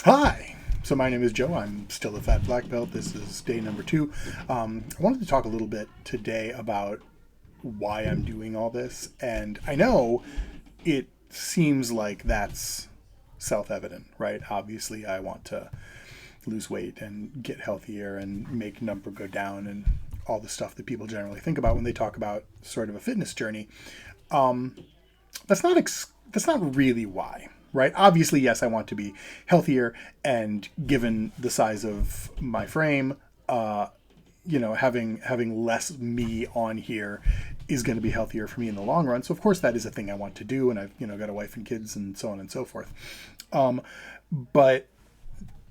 Hi. So my name is Joe. I'm still a fat black belt. This is day number 2. I wanted to talk a little bit today about why I'm doing all this, and I know it seems like that's self-evident, right? Obviously, I want to lose weight and get healthier and make number go down and all the stuff that people generally think about when they talk about sort of a fitness journey. That's not really why, right? Obviously, yes, I want to be healthier, and given the size of my frame, having less me on here is going to be healthier for me in the long run. So of course that is a thing I want to do, and I've got a wife and kids and so on and so forth. But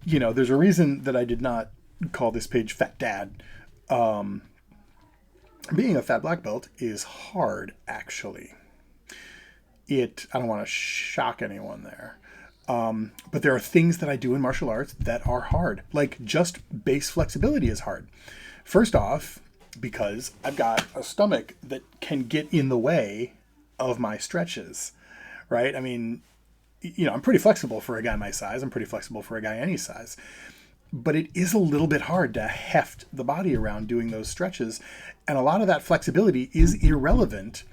there's a reason that I did not call this page Fat Dad. Being a fat black belt is hard, actually. I don't want to shock anyone there. But there are things that I do in martial arts that are hard. Like just base flexibility is hard. First off, because I've got a stomach that can get in the way of my stretches, right? I mean, I'm pretty flexible for a guy my size. I'm pretty flexible for a guy any size. But it is a little bit hard to heft the body around doing those stretches. And a lot of that flexibility is irrelevant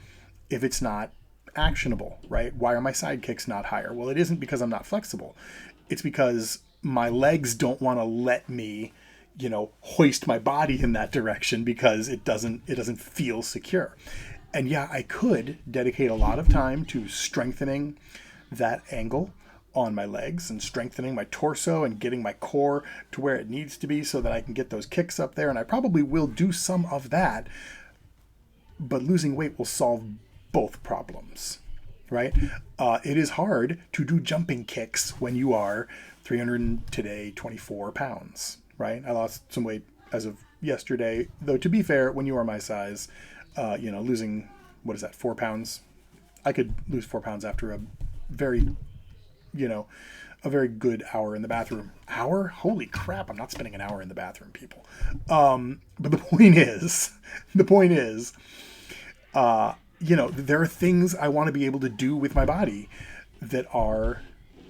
if it's not actionable, right? Why are my side kicks not higher? Well, it isn't because I'm not flexible. It's because my legs don't want to let me, hoist my body in that direction because it doesn't feel secure. And yeah, I could dedicate a lot of time to strengthening that angle on my legs and strengthening my torso and getting my core to where it needs to be so that I can get those kicks up there. And I probably will do some of that, but losing weight will solve both problems, right? It is hard to do jumping kicks when you are 24 pounds, right? I lost some weight as of yesterday, though to be fair, when you are my size, losing, 4 pounds? I could lose 4 pounds after very, a very good hour in the bathroom. Hour? Holy crap, I'm not spending an hour in the bathroom, people. But the point is, there are things I want to be able to do with my body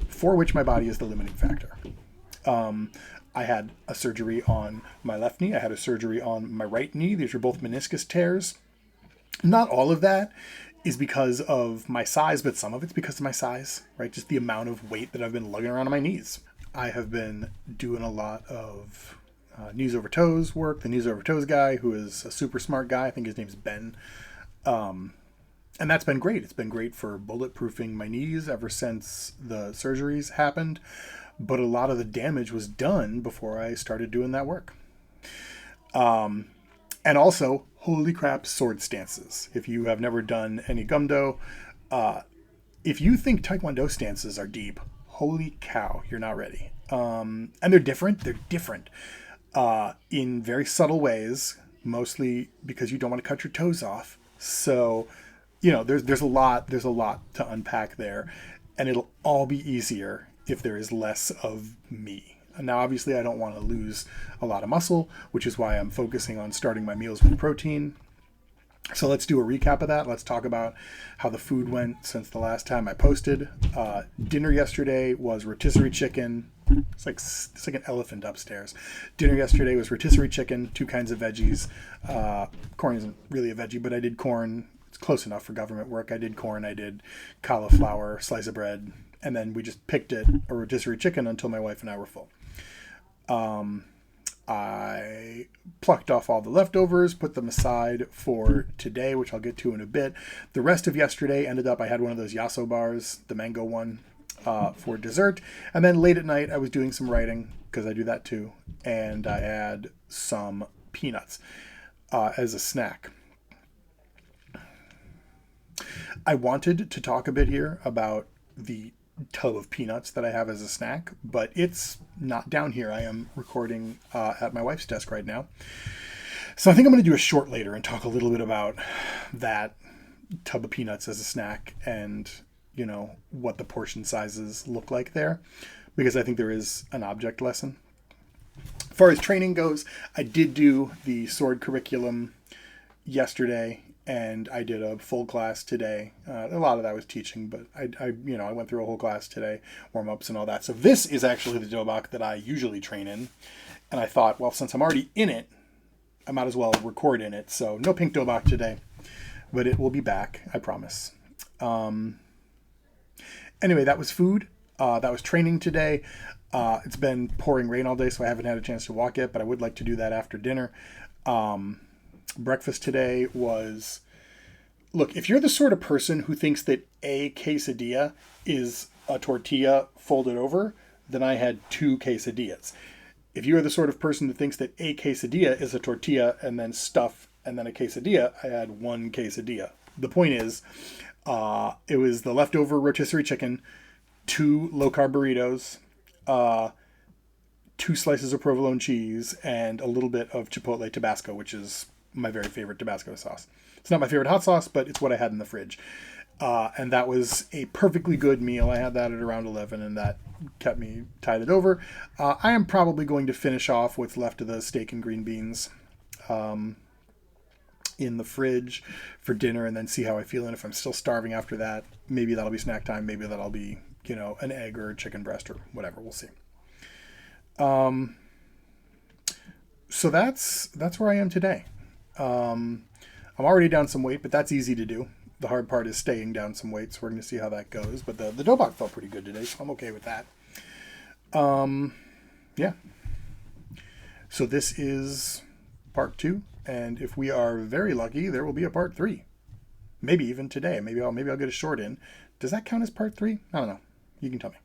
for which my body is the limiting factor. I had a surgery on my left knee. I had a surgery on my right knee. These are both meniscus tears. Not all of that is because of my size, but some of it's because of my size, right? Just the amount of weight that I've been lugging around on my knees. I have been doing a lot of knees over toes work. The knees over toes guy, who is a super smart guy, I think his name's Ben. And that's been great. It's been great for bulletproofing my knees ever since the surgeries happened. But a lot of the damage was done before I started doing that work. And also, holy crap, sword stances. If you have never done any gumdo, if you think Taekwondo stances are deep, holy cow, you're not ready. And they're different. They're different in very subtle ways, mostly because you don't want to cut your toes off. So, there's a lot to unpack there, and it'll all be easier if there is less of me. Now, obviously, I don't want to lose a lot of muscle, which is why I'm focusing on starting my meals with protein. So let's do a recap of that. Let's talk about how the food went since the last time I posted. Dinner yesterday was rotisserie chicken. It's like an elephant upstairs. Dinner yesterday was rotisserie chicken, 2 kinds of veggies. Corn isn't really a veggie, but I did corn. It's close enough for government work. I did corn. I did cauliflower, slice of bread, and then we just picked it a rotisserie chicken until my wife and I were full. I plucked off all the leftovers, put them aside for today, which I'll get to in a bit. The rest of yesterday ended up, I had one of those Yasso bars, the mango one, for dessert. And then late at night, I was doing some writing, because I do that too. And I had some peanuts as a snack. I wanted to talk a bit here about the tub of peanuts that I have as a snack, but it's not down here. I am recording at my wife's desk right now. So I think I'm going to do a short later and talk a little bit about that tub of peanuts as a snack and, what the portion sizes look like there, because I think there is an object lesson. As far as training goes, I did do the sword curriculum yesterday, and I did a full class today. A lot of that was teaching, but I went through a whole class today, warm-ups and all that. So this is actually the dobok that I usually train in. And I thought, well, since I'm already in it, I might as well record in it. So no pink dobok today, but it will be back, I promise. Anyway, that was food. That was training today. It's been pouring rain all day, so I haven't had a chance to walk yet, but I would like to do that after dinner. Breakfast today was... Look, if you're the sort of person who thinks that a quesadilla is a tortilla folded over, then I had 2 quesadillas. If you are the sort of person that thinks that a quesadilla is a tortilla and then stuff and then a quesadilla, I had 1 quesadilla. The point is, it was the leftover rotisserie chicken, 2 low-carb burritos, 2 slices of provolone cheese, and a little bit of chipotle Tabasco, which is my very favorite Tabasco sauce. It's not my favorite hot sauce, but it's what I had in the fridge. And that was a perfectly good meal. I had that at around 11, and that kept me tided over. I am probably going to finish off what's left of the steak and green beans in the fridge for dinner, and then see how I feel. And if I'm still starving after that, maybe that'll be snack time. Maybe that'll be, an egg or a chicken breast or whatever. We'll see. So that's where I am today. I'm already down some weight, but that's easy to do. The hard part is staying down some weight, so we're going to see how that goes. But the dobok felt pretty good today, so I'm okay with that. Yeah. So this is part 2, and if we are very lucky, there will be a part 3. Maybe even today. Maybe I'll get a short in. Does that count as part 3? I don't know. You can tell me.